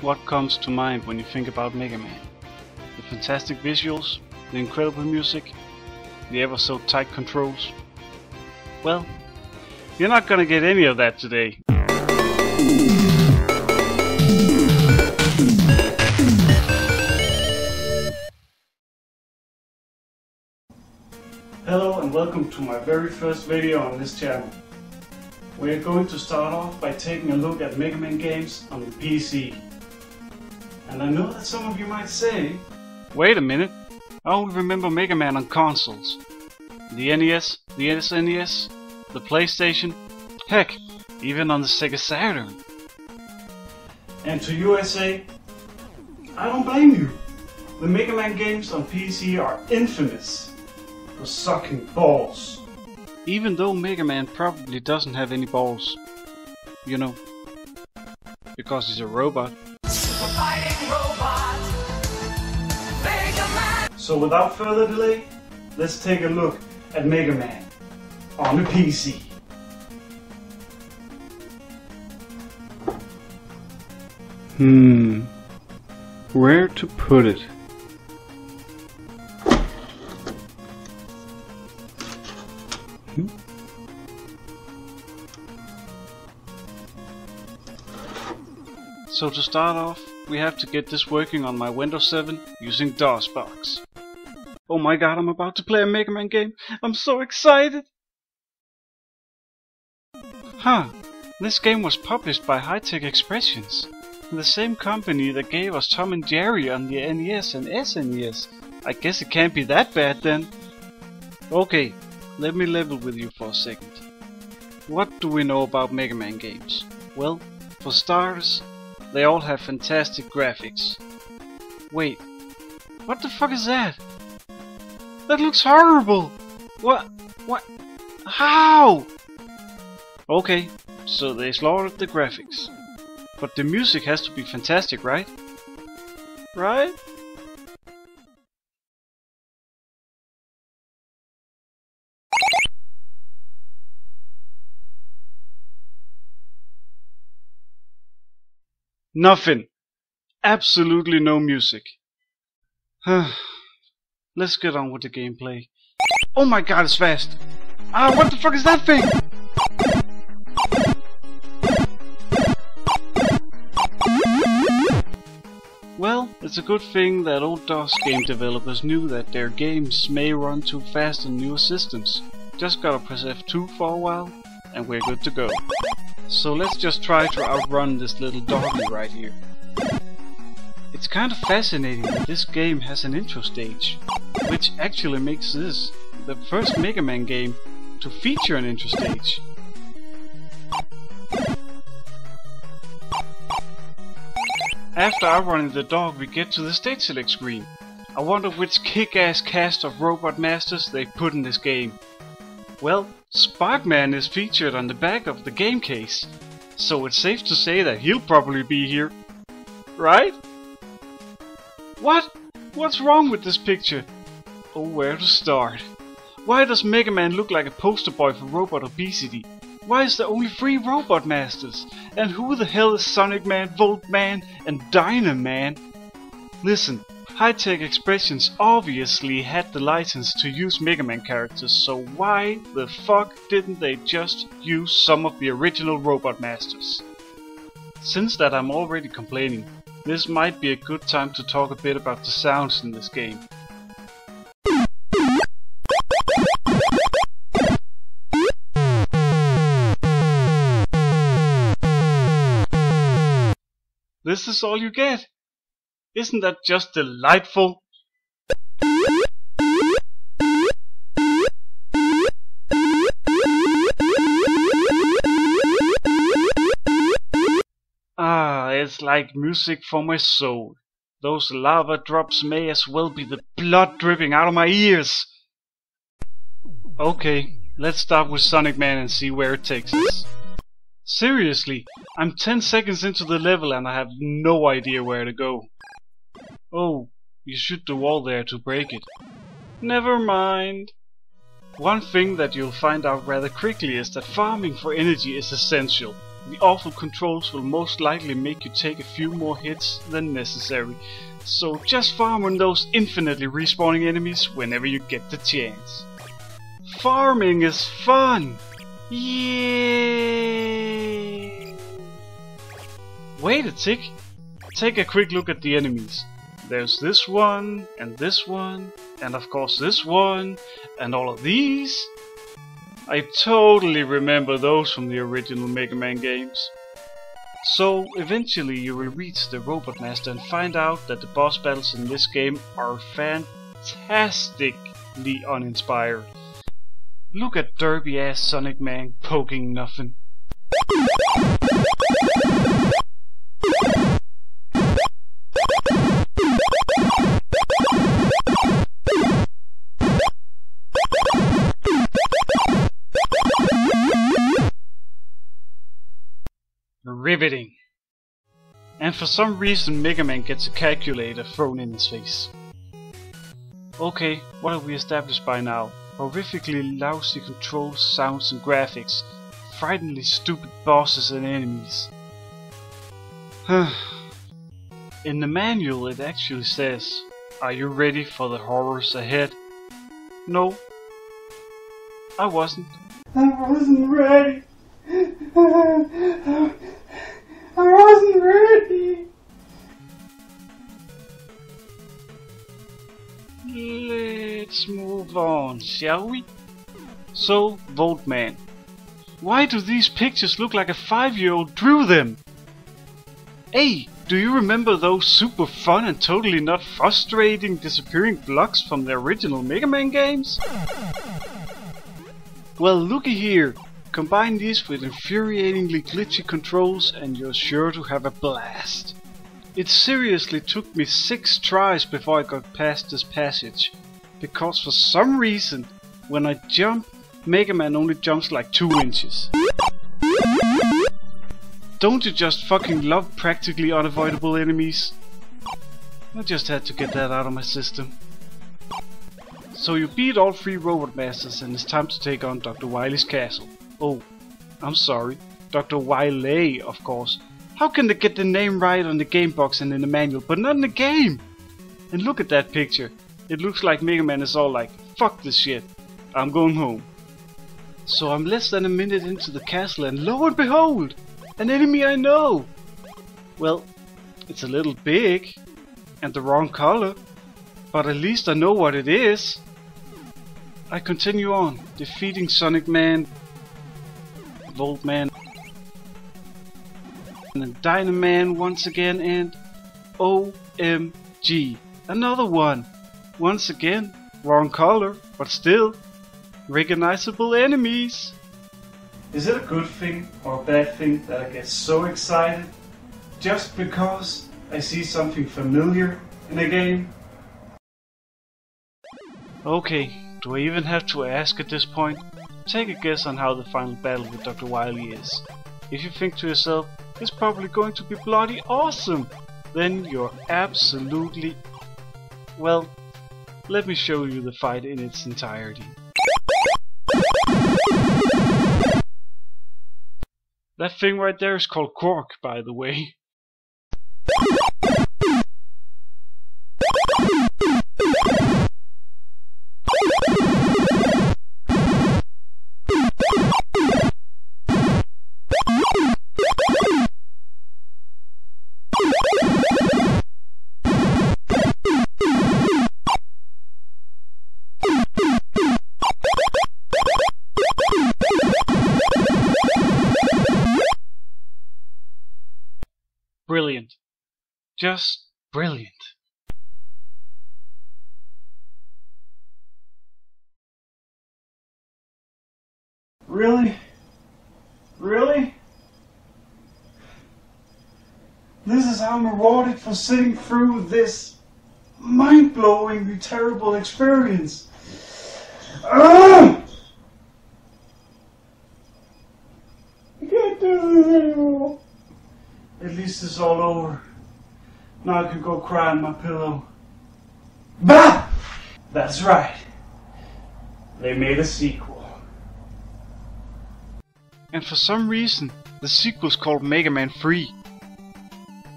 What comes to mind when you think about Mega Man? The fantastic visuals, the incredible music, the ever so tight controls? Well, you're not gonna get any of that today. Hello and welcome to my very first video on this channel. We're going to start off by taking a look at Mega Man games on the PC. And I know that some of you might say, wait a minute, I only remember Mega Man on consoles. The NES, the SNES, the PlayStation, heck, even on the Sega Saturn. And to USA, I don't blame you. The Mega Man games on PC are infamous for sucking balls. Even though Mega Man probably doesn't have any balls. You know, because he's a robot. So without further delay, let's take a look at Mega Man on the PC. Where to put it? So to start off, we have to get this working on my Windows 7 using DOSBox. Oh my god, I'm about to play a Mega Man game! I'm so excited! This game was published by High-Tech Expressions, the same company that gave us Tom and Jerry on the NES and SNES. I guess it can't be that bad then. Okay, let me level with you for a second. What do we know about Mega Man games? Well, for starters, they all have fantastic graphics. Wait, what the fuck is that? That looks horrible! What? How? Okay, so they slaughtered the graphics. But the music has to be fantastic, right? Right? Nothing. Absolutely no music. Let's get on with the gameplay. Oh my god, it's fast! What the fuck is that thing? Well, it's a good thing that old DOS game developers knew that their games may run too fast on newer systems. Just gotta press F2 for a while, and we're good to go. So let's just try to outrun this little doggy right here. It's kind of fascinating that this game has an intro stage, which actually makes this the first Mega Man game to feature an intro stage. After outrunning the dog, we get to the stage select screen. I wonder which kick-ass cast of robot masters they put in this game. Well, Sparkman is featured on the back of the game case, so it's safe to say that he'll probably be here. Right? What? What's wrong with this picture? Oh, where to start? Why does Mega Man look like a poster boy for robot obesity? Why is there only 3 robot masters? And who the hell is Sonic Man, Volt Man, and Dynaman? Listen, High-Tech Expressions obviously had the license to use Mega Man characters, so why the fuck didn't they just use some of the original robot masters? Since that I'm already complaining, this might be a good time to talk a bit about the sounds in this game. This is all you get? Isn't that just delightful? It's like music for my soul. Those lava drops may as well be the blood dripping out of my ears. Okay, let's start with Sonic Man and see where it takes us. Seriously, I'm 10 seconds into the level and I have no idea where to go. Oh, you should do all there to break it. Never mind. One thing that you'll find out rather quickly is that farming for energy is essential. The awful controls will most likely make you take a few more hits than necessary, so just farm on those infinitely respawning enemies whenever you get the chance. Farming is fun! Yay! Wait a tick! Take a quick look at the enemies. There's this one, and of course this one, and all of these. I totally remember those from the original Mega Man games. So eventually you will reach the Robot Master and find out that the boss battles in this game are fantastically uninspired. Look at derpy ass Sonic Man poking nothing. Riveting. And for some reason Mega Man gets a calculator thrown in his face. Okay, what have we established by now? Horrifically lousy controls, sounds and graphics. Frighteningly stupid bosses and enemies. In the manual it actually says, "Are you ready for the horrors ahead?" No, I wasn't. I wasn't ready. I wasn't ready. Let's move on, shall we? So, Voltman. Why do these pictures look like a 5-year-old drew them? Hey, do you remember those super fun and totally not frustrating disappearing blocks from the original Mega Man games? Well, looky here. Combine these with infuriatingly glitchy controls and you're sure to have a blast. It seriously took me 6 tries before I got past this passage, because for some reason, when I jump, Mega Man only jumps like 2 inches. Don't you just fucking love practically unavoidable enemies? I just had to get that out of my system. So you beat all 3 Robot Masters and it's time to take on Dr. Wily's castle. Oh, I'm sorry, Dr. Wily, of course. How can they get the name right on the game box and in the manual, but not in the game? And look at that picture. It looks like Mega Man is all like, fuck this shit, I'm going home. So I'm less than a minute into the castle and lo and behold, an enemy I know. Well, it's a little big and the wrong color, but at least I know what it is. I continue on, defeating Sonic Man, Voltman, and Dynaman once again, and OMG, another one. Once again, wrong color, but still, recognizable enemies. Is it a good thing or a bad thing that I get so excited just because I see something familiar in a game? Okay, do I even have to ask at this point? Take a guess on how the final battle with Dr. Wily is. If you think to yourself, it's probably going to be bloody awesome, then you're absolutely... Well, let me show you the fight in its entirety. That thing right there is called Quark, by the way. Brilliant. Just brilliant. Really? Really? This is how I'm rewarded for sitting through this mind-blowingly terrible experience. I can't do this anymore. At least it's all over. Now I can go cry on my pillow. Bah! That's right. They made a sequel. And for some reason, The sequel's called Mega Man 3.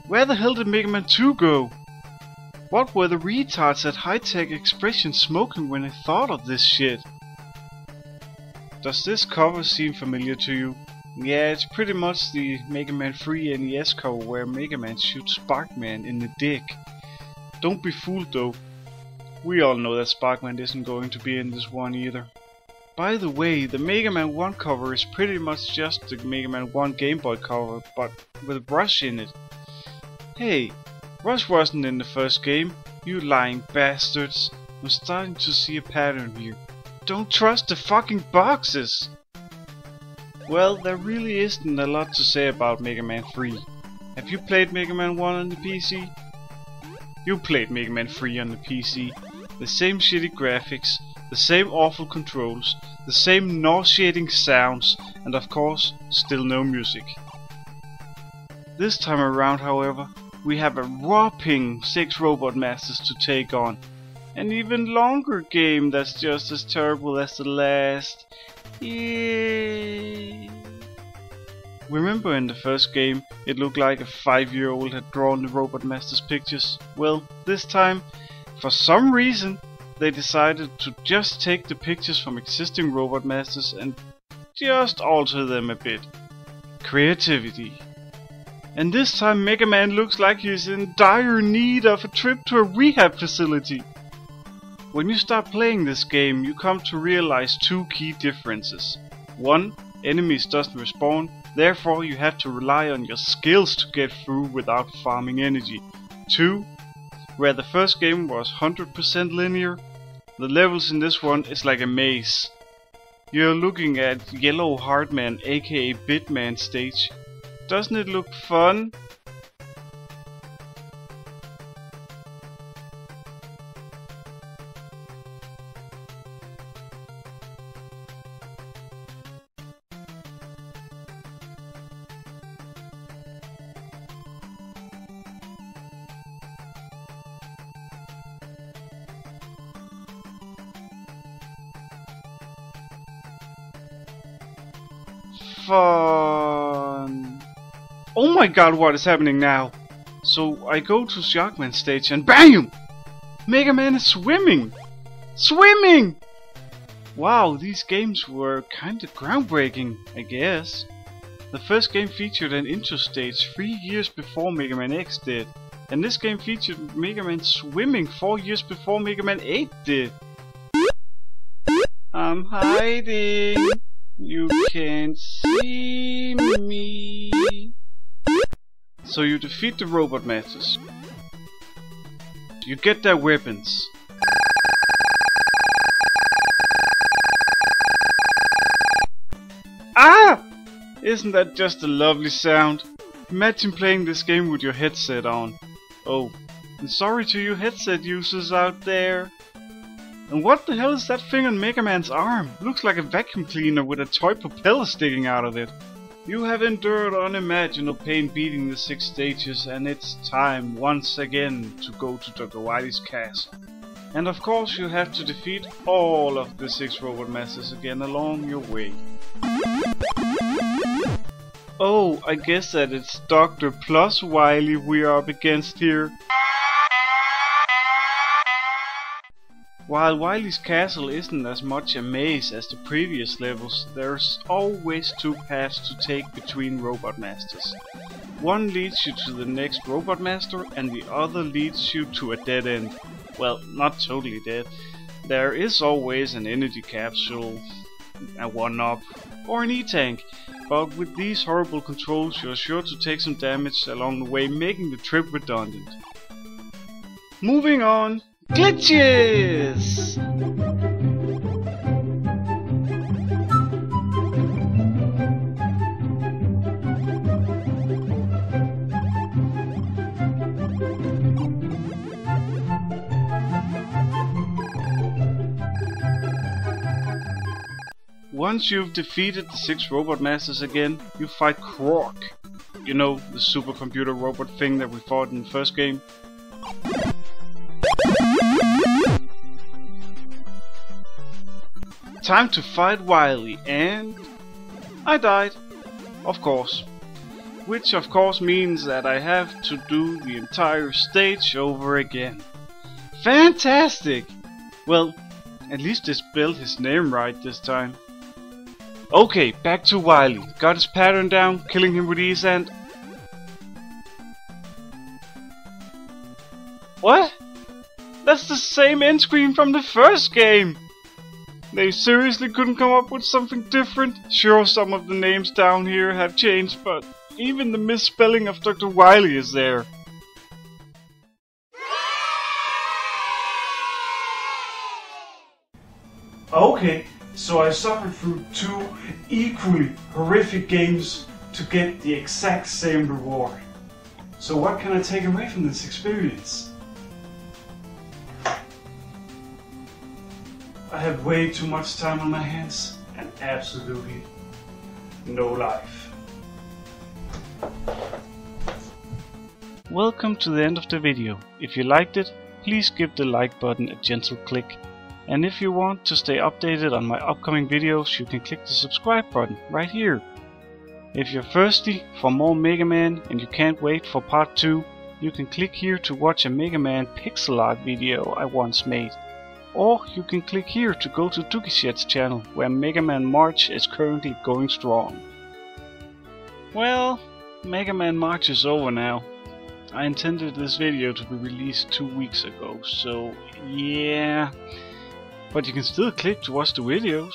Where the hell did Mega Man 2 go? What were the retards at High-Tech Expression smoking when they thought of this shit? Does this cover seem familiar to you? Yeah, it's pretty much the Mega Man 3 NES cover where Mega Man shoots Sparkman in the dick. Don't be fooled though. We all know that Sparkman isn't going to be in this one either. By the way, the Mega Man 1 cover is pretty much just the Mega Man 1 Game Boy cover, but with Rush in it. Hey, Rush wasn't in the first game, you lying bastards. I'm starting to see a pattern here. Don't trust the fucking boxes! Well, there really isn't a lot to say about Mega Man 3. Have you played Mega Man 1 on the PC? You played Mega Man 3 on the PC. The same shitty graphics, the same awful controls, the same nauseating sounds, and of course, still no music. This time around, however, we have a whopping 6 Robot Masters to take on. An even longer game that's just as terrible as the last. Yay. Remember in the first game, it looked like a 5-year-old had drawn the Robot Masters pictures? Well, this time, for some reason, they decided to just take the pictures from existing Robot Masters and just alter them a bit. Creativity. And this time Mega Man looks like he's in dire need of a trip to a rehab facility. When you start playing this game, you come to realize 2 key differences. 1. Enemies doesn't respawn, therefore you have to rely on your skills to get through without farming energy. 2. Where the first game was 100% linear, the levels in this one is like a maze. You're looking at Yellow Heartman aka Bitman stage. Doesn't it look fun? Fun. Oh my god, what is happening now? So I go to Shockman stage and BAM! Mega Man is swimming! Swimming! Wow, these games were kinda groundbreaking, I guess. The first game featured an intro stage 3 years before Mega Man X did. And this game featured Mega Man swimming 4 years before Mega Man 8 did. I'm hiding. You can't see me. So you defeat the Robot Masters. You get their weapons. Ah! Isn't that just a lovely sound? Imagine playing this game with your headset on. Oh, and sorry to you headset users out there. And what the hell is that thing on Mega Man's arm? Looks like a vacuum cleaner with a toy propeller sticking out of it. You have endured unimaginable pain beating the 6 stages, and it's time once again to go to Dr. Wily's castle. And of course you have to defeat all of the 6 Robot Masters again along your way. Oh, I guess that it's Dr. plus Wily we are up against here. While Wily's castle isn't as much a maze as the previous levels, there's always 2 paths to take between Robot Masters. One leads you to the next Robot Master and the other leads you to a dead end. Well, not totally dead. There is always an energy capsule, a 1-up, or an E-tank, but with these horrible controls you're sure to take some damage along the way, making the trip redundant. Moving on. Glitches! Once you've defeated the 6 Robot Masters again, you fight Krork. You know, the supercomputer robot thing that we fought in the first game. Time to fight Wily, and I died, of course. which of course means that I have to do the entire stage over again. Fantastic! Well, at least they spelled his name right this time. Okay, back to Wily. Got his pattern down, killing him with ease and... What? That's the same end screen from the first game! They seriously couldn't come up with something different? Sure, some of the names down here have changed, but even the misspelling of Dr. Wily is there. Okay, so I suffered through 2 equally horrific games to get the exact same reward. So what can I take away from this experience? I have way too much time on my hands and absolutely no life. Welcome to the end of the video. If you liked it, please give the like button a gentle click. And if you want to stay updated on my upcoming videos, you can click the subscribe button right here. If you're thirsty for more Mega Man and you can't wait for part 2, you can click here to watch a Mega Man pixel art video I once made. Or you can click here to go to Dukishet's channel, where Mega Man March is currently going strong. Well, Mega Man March is over now. I intended this video to be released 2 weeks ago, so yeah. But you can still click to watch the videos.